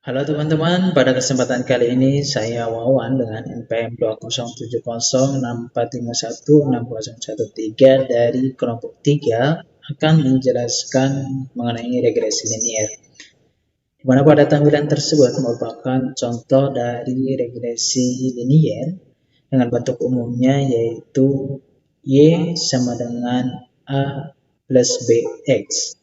Halo teman-teman, pada kesempatan kali ini saya Wawan dengan NPM 207064516013 dari kelompok 3 akan menjelaskan mengenai regresi linier. Di mana pada tampilan tersebut merupakan contoh dari regresi linier dengan bentuk umumnya yaitu Y sama dengan A plus BX.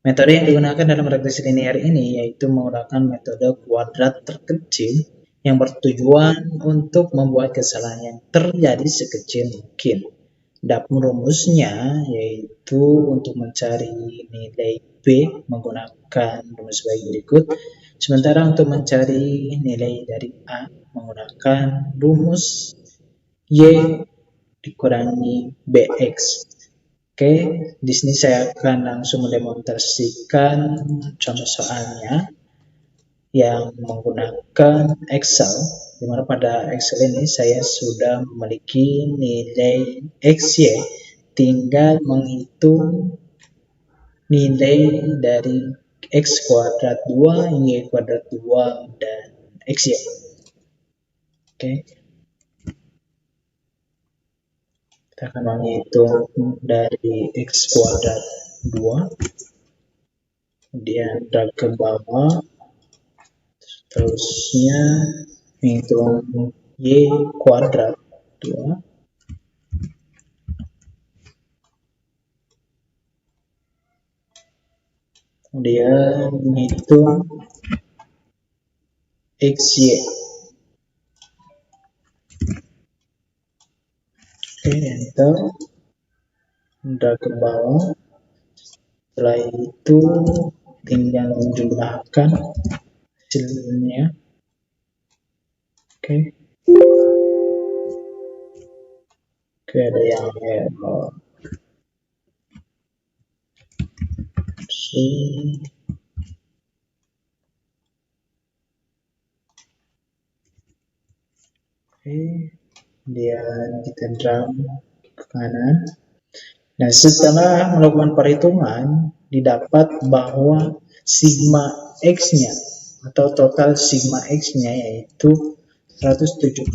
Metode yang digunakan dalam regresi linear ini yaitu menggunakan metode kuadrat terkecil yang bertujuan untuk membuat kesalahan yang terjadi sekecil mungkin. Adapun rumusnya yaitu untuk mencari nilai B menggunakan rumus baik berikut. Sementara untuk mencari nilai dari A menggunakan rumus Y dikurangi BX. Oke, di sini saya akan langsung mendemonstrasikan contoh soalnya yang menggunakan Excel, di mana pada Excel ini saya sudah memiliki nilai XY, tinggal menghitung nilai dari X kuadrat 2, Y kuadrat 2, dan XY. Oke. Kita akan menghitung dari X kuadrat 2, kemudian drag ke bawah, terusnya menghitung Y kuadrat 2, kemudian menghitung XY. Oke, enter, drag ke bawah. Setelah itu tinggal menjumlahkan hasilnya. Oke, ada yang error. Oke, kemudian kita drag ke kanan. Nah, setelah melakukan perhitungan, didapat bahwa sigma X-nya atau total sigma X-nya yaitu 170,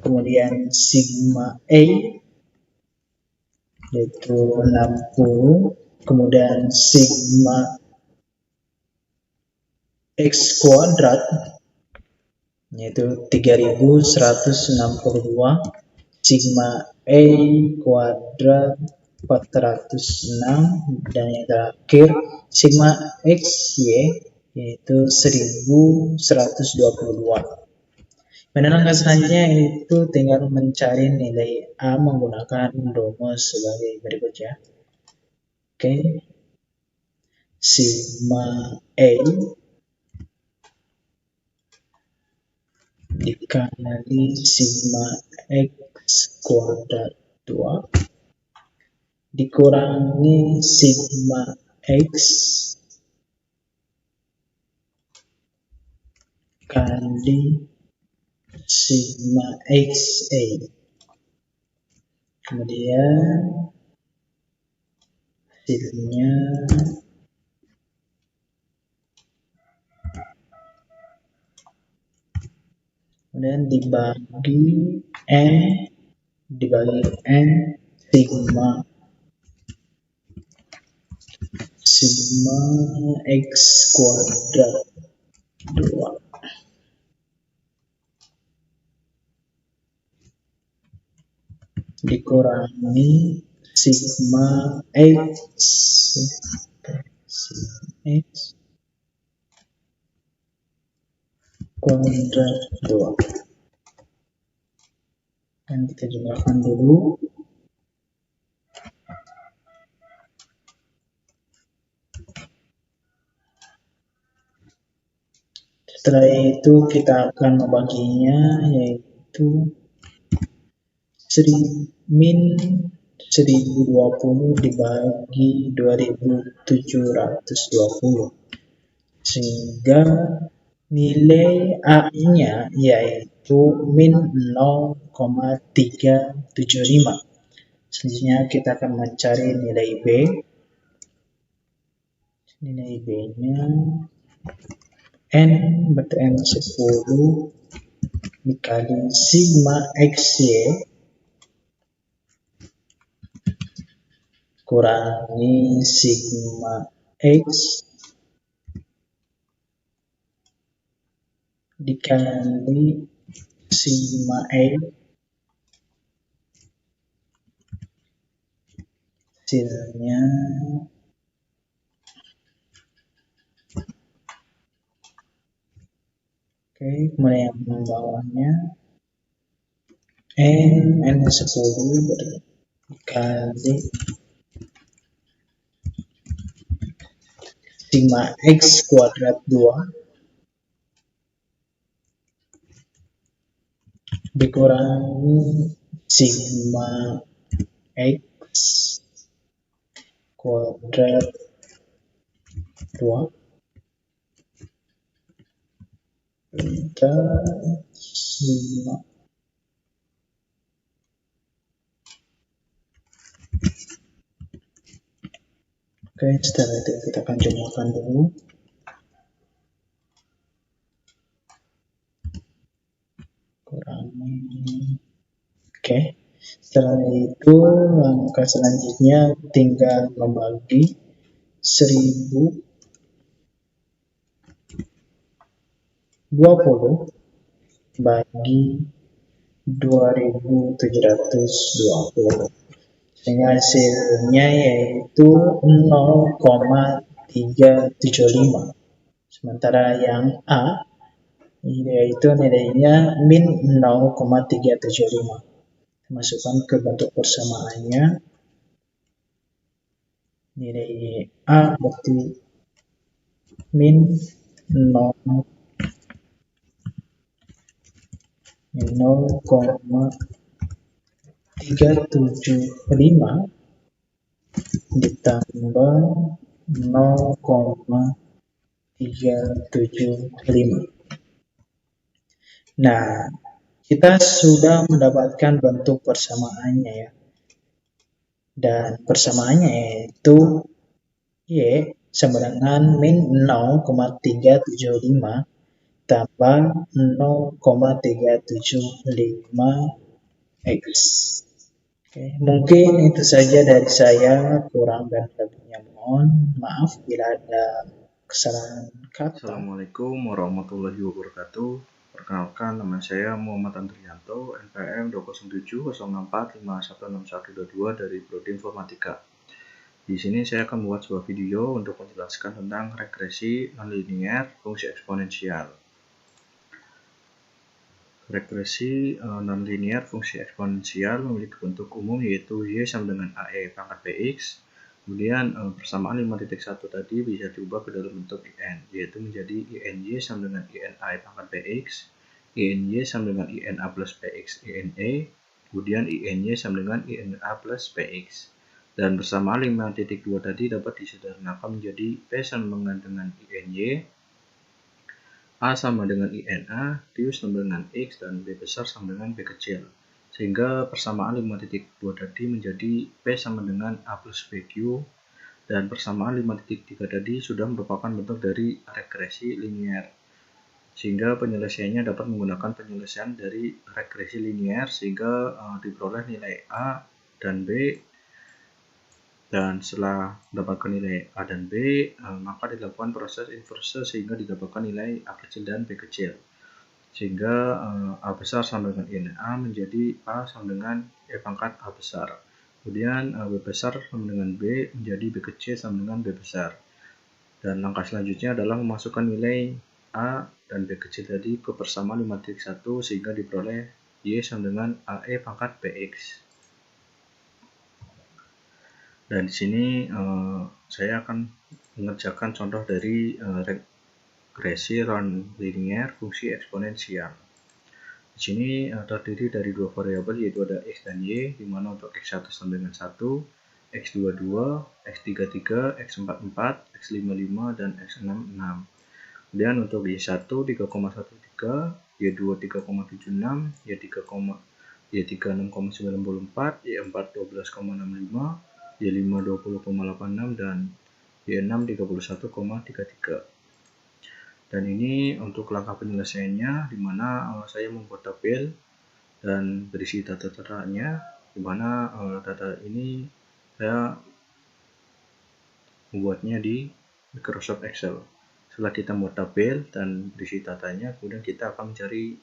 kemudian sigma A yaitu 60, kemudian sigma X kuadrat yaitu 3162, sigma A kuadrat 406, dan yang terakhir sigma XY yaitu 1122. Pada langkah selanjutnya itu tinggal mencari nilai A menggunakan rumus sebagai berikut ya. Oke. Sigma A dikali sigma X kuadrat 2 dikurangi sigma X kali sigma XA, kemudian hasilnya kemudian dibagi N sigma X kuadrat 2 dikurangi sigma X kuadrat 2. Dan kita jumlahkan dulu. Setelah itu kita akan membaginya yaitu min 1020 dibagi 2720, sehingga nilai A-nya yaitu min 0,375. Selanjutnya kita akan mencari nilai B. Nilai B-nya N berarti N 10 dikali sigma XY kurangi sigma X dikali sigma E hasilnya oke, kemudian yang bawahnya N 10 dikali sigma X kuadrat 2 dikurangi sigma X kuadrat 2 dan sigma. Oke, setelah itu kita akan jumlahkan dulu. Kurangi. Oke, setelah itu langkah selanjutnya tinggal membagi 1020 bagi 2720, sehingga hasilnya yaitu 0,375. Sementara yang A yaitu nilainya min 0,375. Masukkan ke bentuk persamaannya. Nilai A berarti min 0,375 ditambah 0,375. Nah, kita sudah mendapatkan bentuk persamaannya ya. Dan persamaannya yaitu Y sama dengan min 0,375 tambah 0,375 X. Oke, mungkin itu saja dari saya, kurang dan lebihnya mohon maaf bila ada kesalahan kata. Assalamualaikum warahmatullahi wabarakatuh. Perkenalkan, nama saya Muhammad Andrianto, NPM 2070454516122 dari Prodi Informatika. Di sini saya akan membuat sebuah video untuk menjelaskan tentang regresi nonlinier fungsi eksponensial. Regresi nonlinier fungsi eksponensial memiliki bentuk umum yaitu Y sama dengan AE pangkat BX. Kemudian persamaan 5.1 tadi bisa diubah ke dalam bentuk IN, yaitu menjadi INY sama dengan INI pangkat BX, INY sama dengan INA plus BX INE, kemudian INY sama dengan INA plus BX. Dan persamaan 5.2 tadi dapat disederhanakan menjadi P sama dengan INY, A sama dengan INA, Q sama dengan X, dan B besar sama dengan B kecil. Sehingga persamaan 5.2 tadi menjadi P sama dengan A plus BQ, dan persamaan 5.3 tadi sudah merupakan bentuk dari regresi linier. Sehingga penyelesaiannya dapat menggunakan penyelesaian dari regresi linier sehingga diperoleh nilai A dan B. Dan setelah mendapatkan nilai A dan B, maka dilakukan proses inverse sehingga didapatkan nilai A kecil dan B kecil. Sehingga A besar sama dengan INA menjadi A sama dengan E pangkat A besar. Kemudian B besar sama dengan B menjadi B kecil sama dengan B besar. Dan langkah selanjutnya adalah memasukkan nilai A dan B kecil tadi ke persamaan 5.1 sehingga diperoleh Y sama dengan AE pangkat BX. Dan di sini saya akan mengerjakan contoh dari regresi nonlinier fungsi eksponensial. Di sini terdiri dari dua variabel yaitu ada X dan Y, di mana untuk X1 sama dengan 1, X22, X33, X44, X55, dan X66. Kemudian untuk Y1 3,13, Y2 3,76, Y3 6,94, Y4 12,65, Y5 20,86, dan Y6 31,33. Dan ini untuk langkah penyelesaiannya, di mana saya membuat tabel dan berisi data-datanya, di mana data ini saya membuatnya di Microsoft Excel. Setelah kita membuat tabel dan berisi datanya, kemudian kita akan mencari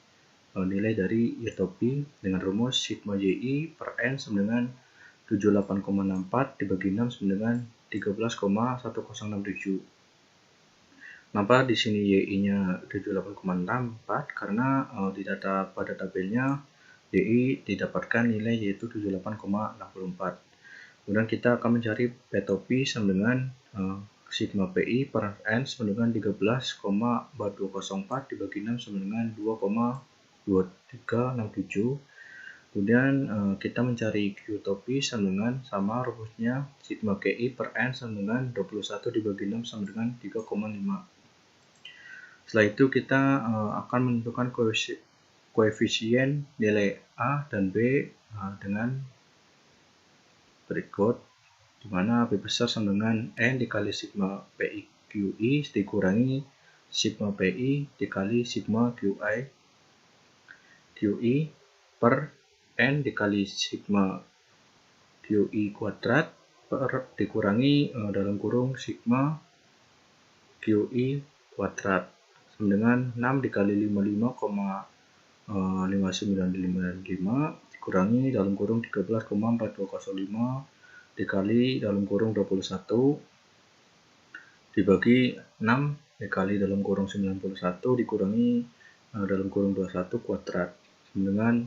nilai dari Y-topi dengan rumus sigma JI per N sama dengan 78,64 dibagi 6 sama dengan 13,1067. Kenapa di sini YI-nya 78,64? Karena di data pada tabelnya YI didapatkan nilai yaitu 78,64. Kemudian kita akan mencari P-topi sama dengan sigma PI per N sama dengan 13,4204 dibagi 6 sama dengan 2,2367. Kemudian kita mencari Q-topi sama rumusnya sigma KI per N sama dengan 21 dibagi 6 sama dengan 3,5. Setelah itu kita akan menentukan koefisien nilai A dan B dengan berikut, di mana B besar sama dengan N dikali sigma PI QI dikurangi sigma PI dikali sigma QI per N dikali sigma QI kuadrat per dikurangi dalam kurung sigma QI kuadrat sama dengan 6 dikali 55,5955 dikurangi dalam kurung 13,4205 dikali dalam kurung 21 dibagi 6 dikali dalam kurung 91 dikurangi dalam kurung 21 kuadrat sama dengan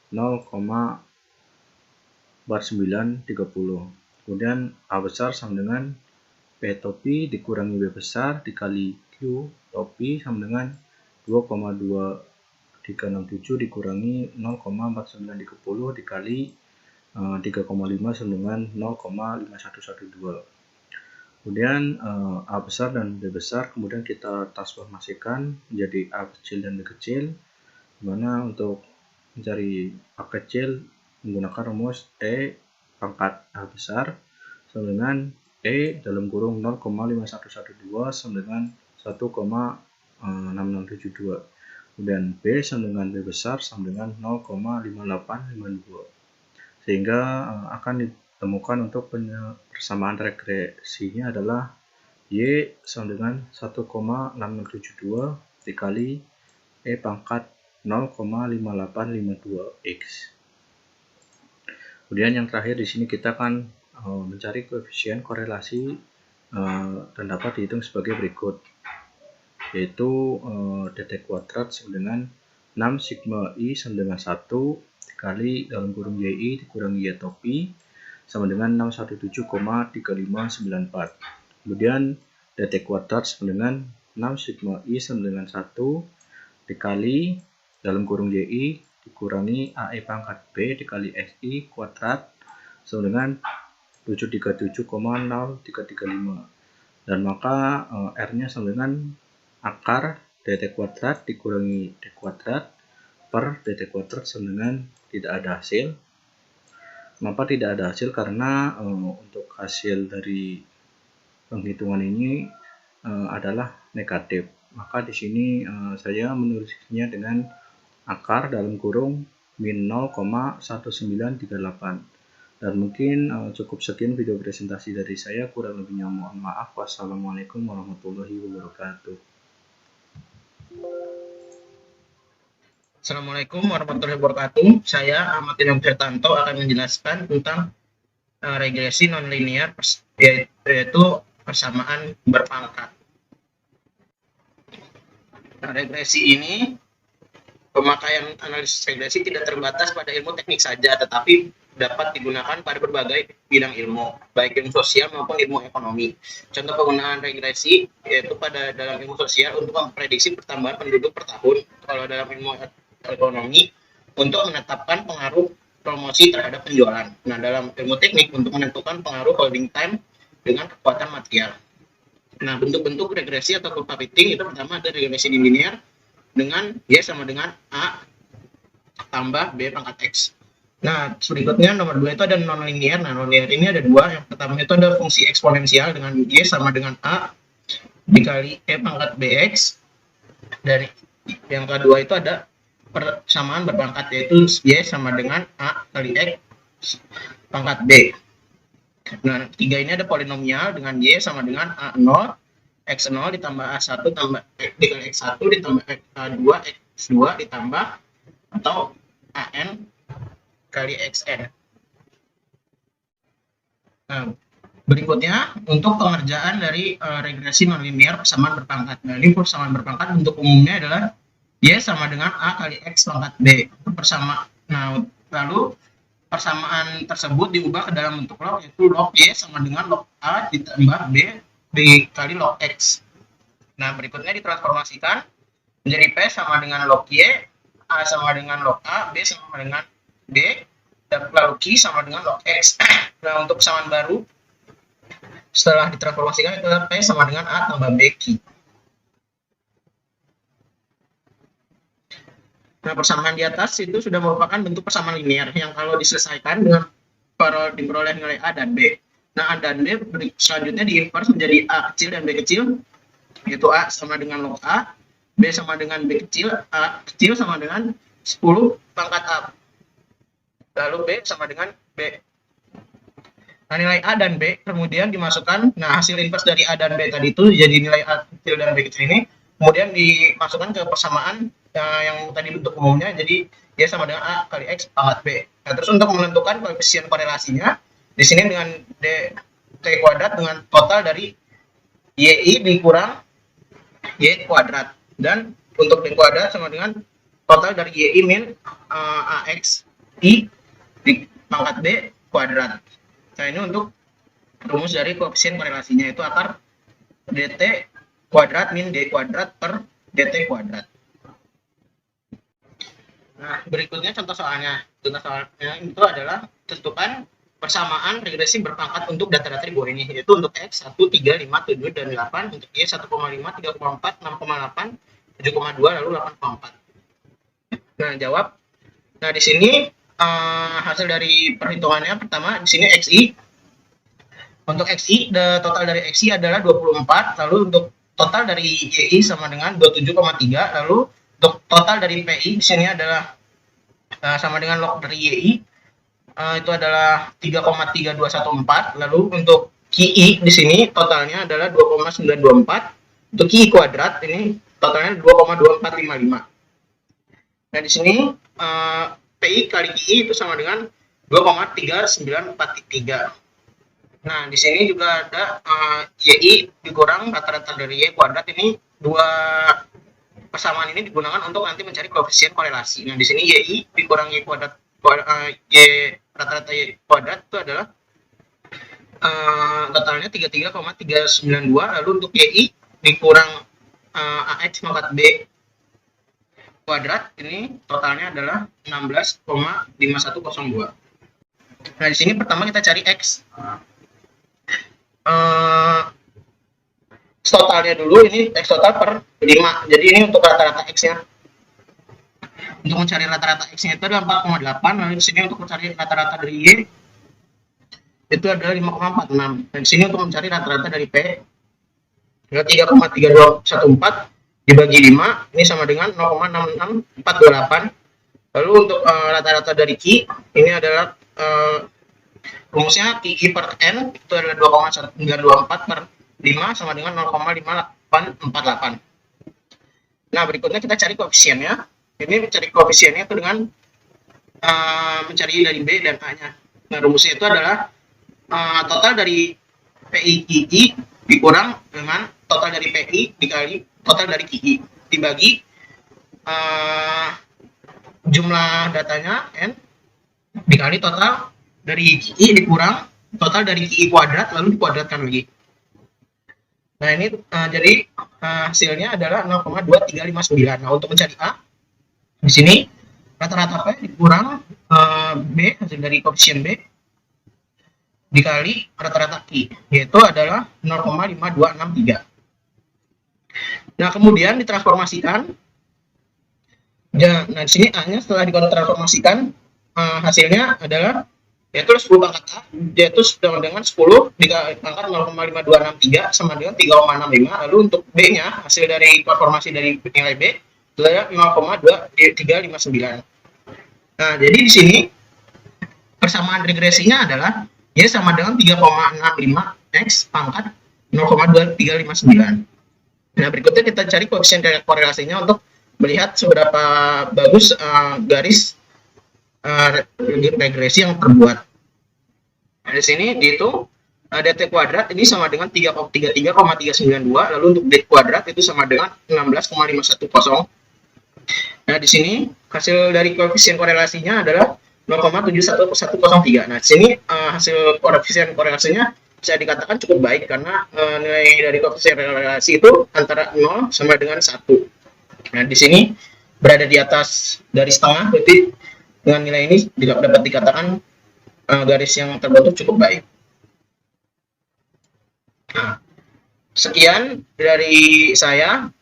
0,4930. Kemudian A besar sama dengan P topi dikurangi B besar dikali Q topi sama dengan 2,2367 dikurangi 0,4930 dikali 3,5 sama dengan 0,5112. Kemudian A besar dan B besar kemudian kita transformasikan menjadi A kecil dan B kecil, dimana untuk mencari A kecil menggunakan rumus E pangkat A besar sama dengan E dalam kurung 0,5112 sama dengan 1,6672. Kemudian B sama dengan B besar sama dengan 0,5852. Sehingga akan ditemukan untuk persamaan regresinya adalah Y sama dengan 1,6672 dikali E pangkat 0,5852X. Kemudian yang terakhir di sini kita akan mencari koefisien korelasi dan dapat dihitung sebagai berikut, yaitu dt kuadrat sama dengan 6 sigma I sama dengan 1 dikali dalam kurung YI dikurangi Y topi sama dengan 617,3594. Kemudian dt kuadrat sama dengan 6 sigma I sama dengan 1 dikali dalam kurung YI dikurangi AE pangkat B dikali SI kuadrat sama dengan 737,0335. Dan maka R-nya sama dengan akar dt kuadrat dikurangi d kuadrat per dt kuadrat sama dengan tidak ada hasil. Kenapa tidak ada hasil? Karena untuk hasil dari penghitungan ini adalah negatif. Maka di sini saya menulisnya dengan akar dalam kurung min 0,1938. Dan mungkin cukup sekian video presentasi dari saya, kurang lebihnya mohon maaf. Wassalamualaikum warahmatullahi wabarakatuh. Assalamualaikum warahmatullahi wabarakatuh. Saya Ahmad Ilham Tirtanto akan menjelaskan tentang regresi nonlinear yaitu persamaan berpangkat. Nah, regresi ini, pemakaian analisis regresi tidak terbatas pada ilmu teknik saja, tetapi dapat digunakan pada berbagai bidang ilmu, baik ilmu sosial maupun ilmu ekonomi. Contoh penggunaan regresi yaitu dalam ilmu sosial untuk memprediksi pertambahan penduduk per tahun. Kalau dalam ilmu ekonomi untuk menetapkan pengaruh promosi terhadap penjualan. Nah, dalam ilmu teknik untuk menentukan pengaruh holding time dengan kekuatan material. Nah, bentuk-bentuk regresi atau kurva fitting itu pertama ada regresi linear dengan Y sama dengan A tambah B pangkat X. Nah, berikutnya nomor 2 itu ada nonlinear. Nah, nonlinear ini ada dua. Yang pertama itu ada fungsi eksponensial dengan Y sama dengan A dikali E pangkat BX. dari yang kedua itu ada persamaan berpangkat, yaitu Y sama dengan A kali X pangkat B. Nah, tiga ini ada polinomial dengan Y sama dengan A0, X0 ditambah A1 tambah dikali X1 ditambah A2 X2 ditambah atau AN kali XN. Nah, berikutnya untuk pengerjaan dari regresi nonlinear persamaan berpangkat. Nah, ini persamaan berpangkat bentuk umumnya adalah Y sama dengan A kali X pangkat B. Nah, lalu persamaan tersebut diubah ke dalam bentuk log, yaitu log Y sama dengan log A ditambah B dikali log X. Nah, berikutnya ditransformasikan menjadi P sama dengan log Y, A sama dengan log A, B sama dengan B, dan lalu Q sama dengan log X. Nah, untuk persamaan baru setelah ditransformasikan itu adalah P sama dengan A tambah B Q. Nah, persamaan di atas itu sudah merupakan bentuk persamaan linear yang kalau diselesaikan dengan diperoleh nilai A dan B. Nah, A dan B selanjutnya diinverse menjadi A kecil dan B kecil, yaitu A sama dengan log A, B sama dengan B kecil, A kecil sama dengan 10 pangkat A. Lalu B sama dengan B. Nah, nilai A dan B kemudian dimasukkan, nah hasil inverse dari A dan B tadi itu jadi nilai A kecil dan B kecil ini, kemudian dimasukkan ke persamaan yang tadi bentuk umumnya, jadi Y sama dengan A kali X pangkat B. Nah, terus untuk menentukan koefisien korelasinya, di sini dengan T kuadrat dengan total dari YI dikurang Y kuadrat. Dan untuk D kuadrat sama dengan total dari YI min AX I di pangkat B kuadrat. Nah, ini untuk rumus dari koefisien korelasinya, itu akar DT kuadrat min D kuadrat per DT kuadrat. Nah, berikutnya contoh soalnya. Contoh soalnya itu adalah tentukan persamaan regresi berpangkat untuk data-data di bawah ini, yaitu untuk X 1, 3, 5, 7, dan 8, untuk Y 1,5, 3,4, 6,8, 7,2, lalu 8,4. Nah, jawab. Nah, di sini hasil dari perhitungannya pertama di sini XI. Untuk XI, total dari XI adalah 24, lalu untuk total dari YI sama dengan 27,3, lalu untuk total dari PI di sini adalah sama dengan log dari YI, itu adalah 3,3214, lalu untuk QI di sini totalnya adalah 2,924, untuk QI kuadrat ini totalnya 2,2455. Nah, di sini PI kali QI itu sama dengan 2,3943. Nah, di sini juga ada YI dikurang rata-rata dari Y kuadrat, ini dua persamaan ini digunakan untuk nanti mencari koefisien korelasi. Nah, di sini YI dikurang Y kuadrat, Y rata-rata Y kuadrat itu adalah totalnya 33,392, lalu untuk YI dikurang AX pangkat B kuadrat ini totalnya adalah 16,5102. Nah, di sini pertama kita cari X. Totalnya dulu, ini X total per 5. Jadi ini untuk rata-rata X-nya. Untuk mencari rata-rata X-nya itu adalah 4,8. Lalu di sini untuk mencari rata-rata dari Y itu adalah 5,46. Dan di sini untuk mencari rata-rata dari P adalah 3,3214 dibagi 5, ini sama dengan 0,66428. Lalu untuk rata-rata dari Q, ini adalah rumusnya QI per N itu adalah 2,924 per 5 sama dengan 0,5848. Nah, berikutnya kita cari koefisiennya. Ini mencari koefisiennya itu dengan mencari dari B dan A-nya. Nah, rumusnya itu adalah total dari PI QI dikurang dengan total dari PI dikali total dari QI dibagi jumlah datanya N dikali total dari QI dikurang total dari QI kuadrat lalu dikuadratkan lagi. Nah, ini jadi hasilnya adalah 0,2359. Nah, untuk mencari A di sini rata-rata P dikurang B, hasil dari koefisien B dikali rata-rata Q, yaitu adalah 0,5263. Nah, kemudian ditransformasikan. Nah, di sini A-nya setelah ditransformasikan hasilnya adalah yaitu 10 pangkat A, yaitu sama dengan 10 pangkat 0,5263 sama dengan 3,65. Lalu untuk B-nya, hasil dari transformasi dari nilai B, itu adalah 0,2359. Nah, jadi di sini persamaan regresinya adalah Y sama dengan 3,65 X pangkat 0,2359. Nah, berikutnya kita cari koefisien korelasinya untuk melihat seberapa bagus garis regresi yang terbuat. Nah, di sini dihitung dt kuadrat ini sama dengan 333,392, lalu untuk d kuadrat itu sama dengan 16,510. Nah, di sini hasil dari koefisien korelasinya adalah 0,71103. Nah, di sini hasil koefisien korelasinya bisa dikatakan cukup baik karena nilai dari koefisien korelasi itu antara 0 sama dengan 1. Nah, di sini berada di atas garis tengah, berarti dengan nilai ini dapat dikatakan garis yang terbentuk cukup baik. Nah, sekian dari saya.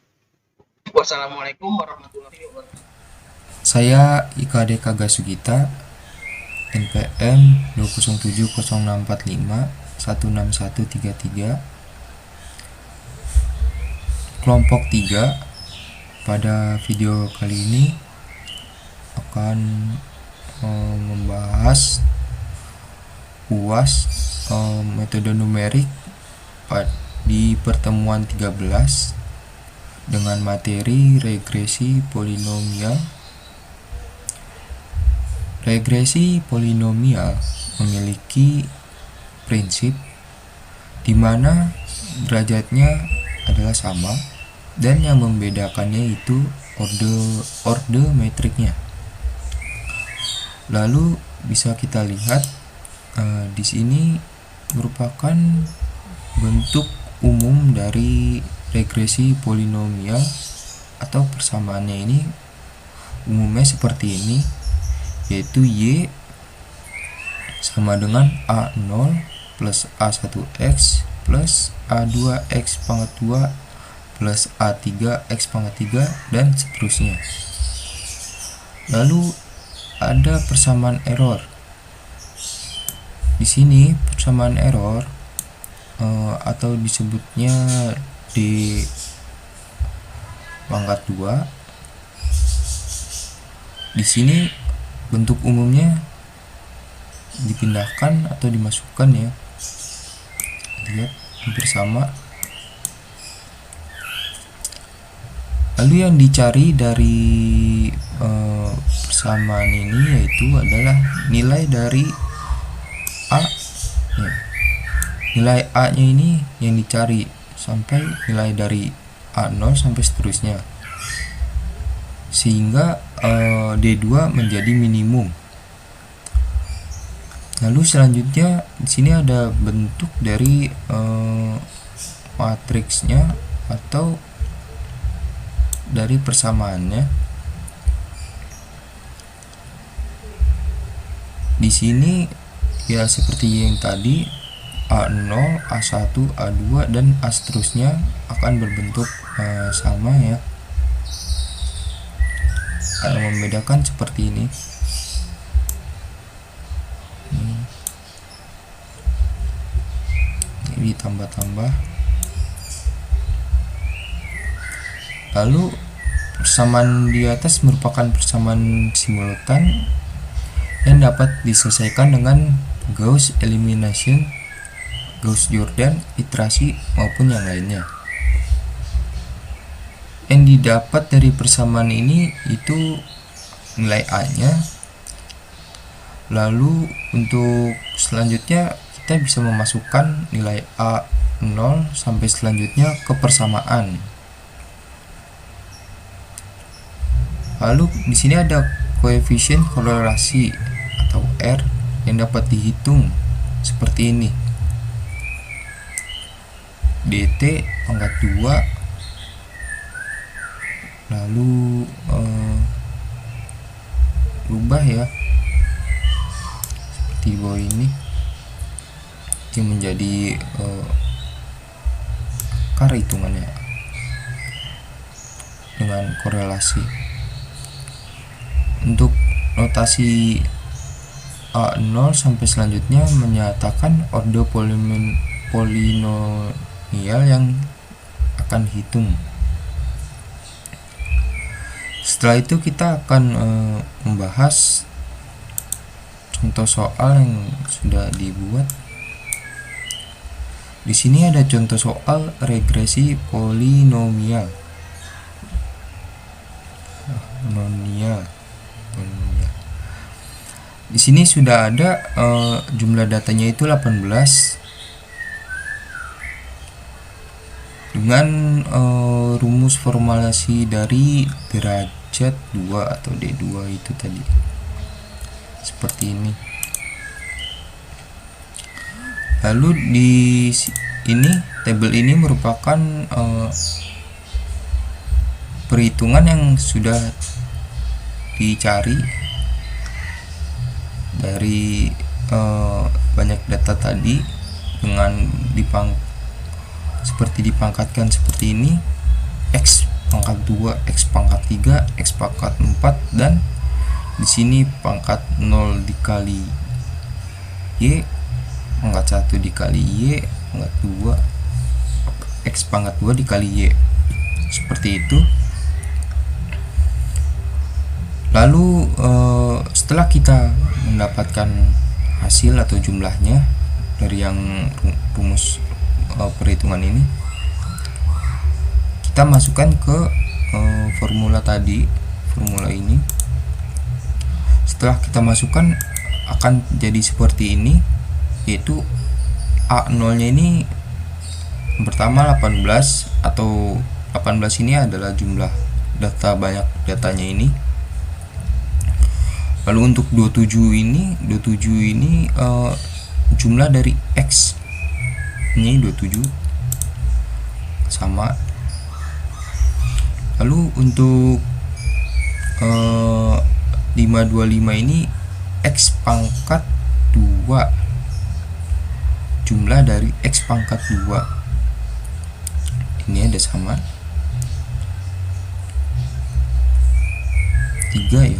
Wassalamualaikum warahmatullahi wabarakatuh. Saya IKD Kagasugita, NPM 2070645 16133, kelompok 3. Pada video kali ini akan membahas UAS metode numerik di pertemuan 13 dengan materi regresi polinomial. Regresi polinomial memiliki prinsip di mana derajatnya adalah sama dan yang membedakannya itu orde metriknya. Lalu bisa kita lihat di sini merupakan bentuk umum dari regresi polinomial atau persamaannya ini umumnya seperti ini, yaitu Y sama dengan A0 plus A1X plus A2X pangkat 2 plus A3X pangkat 3 dan seterusnya. Lalu ada persamaan error. Di sini persamaan error atau disebutnya D pangkat 2. Di sini bentuk umumnya dipindahkan atau dimasukkan ya. Lihat hampir sama. Lalu yang dicari dari persamaan ini yaitu adalah nilai dari A ya. Nilai A nya ini yang dicari sampai nilai dari A0 sampai seterusnya, sehingga D2 menjadi minimum. Lalu selanjutnya di sini ada bentuk dari matriksnya atau dari persamaannya. Di sini ya seperti yang tadi, A0, A1, A2 dan A seterusnya akan berbentuk sama ya. Yang membedakan seperti ini. Ini ditambah-tambah. Lalu persamaan di atas merupakan persamaan simultan yang dapat diselesaikan dengan Gauss elimination, Gauss Jordan, iterasi maupun yang lainnya. Yang didapat dari persamaan ini itu nilai A-nya. Lalu untuk selanjutnya kita bisa memasukkan nilai A0 sampai selanjutnya ke persamaan. Lalu di sini ada koefisien korelasi atau R yang dapat dihitung seperti ini. dt pangkat 2, lalu berubah ya seperti bawah ini, yang menjadi akar hitungannya dengan korelasi. Untuk notasi A0 sampai selanjutnya menyatakan orde polinomial yang akan hitung. Setelah itu kita akan membahas contoh soal yang sudah dibuat. Di sini ada contoh soal regresi polinomial. Di sini sudah ada jumlah datanya itu 18 dengan rumus formulasi dari derajat 2 atau D2 itu tadi. Seperti ini. Lalu di ini tabel ini merupakan perhitungan yang sudah dicari dari banyak data tadi dengan seperti dipangkatkan seperti ini, X pangkat 2, X pangkat 3, X pangkat 4, dan di sini pangkat 0 dikali Y, pangkat 1 dikali Y, pangkat 2, X pangkat 2 dikali Y, seperti itu. Lalu setelah kita mendapatkan hasil atau jumlahnya dari yang rumus perhitungan ini, kita masukkan ke formula tadi, formula ini. Setelah kita masukkan akan jadi seperti ini, yaitu A0 nya ini pertama 18, atau 18 ini adalah jumlah data, banyak datanya ini. Lalu untuk 27 ini jumlah dari X ini 27 sama. Lalu untuk 525 ini X pangkat 2, jumlah dari X pangkat 2 ini ada sama 3 ya.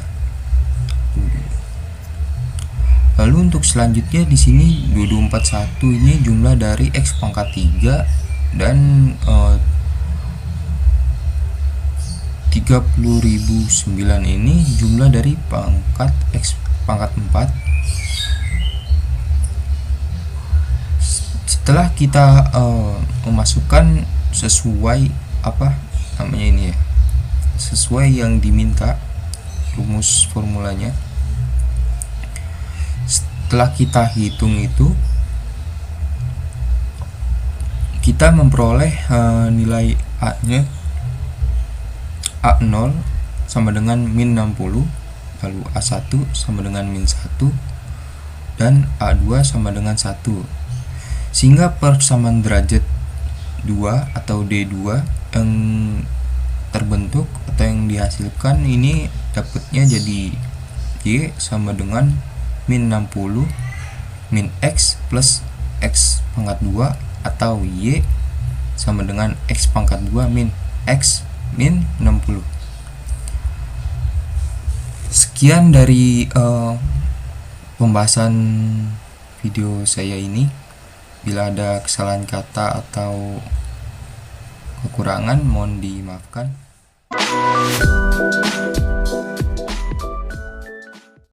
Lalu untuk selanjutnya di sini 2241 ini jumlah dari X pangkat 3 dan 30.009 ini jumlah dari pangkat X pangkat 4. Setelah kita memasukkan sesuai apa namanya ini ya, sesuai yang diminta rumus formulanya, setelah kita hitung itu, kita memperoleh nilai A nya A0 sama dengan min 60, lalu A1 sama dengan min 1, dan A2 sama dengan 1, sehingga persamaan derajat 2 atau D2 yang terbentuk atau yang dihasilkan ini dapatnya jadi Y sama dengan min 60 min X plus X pangkat 2, atau Y sama dengan X pangkat 2 min X min 60. Sekian dari pembahasan video saya ini. Bila ada kesalahan kata atau kekurangan mohon dimaafkan.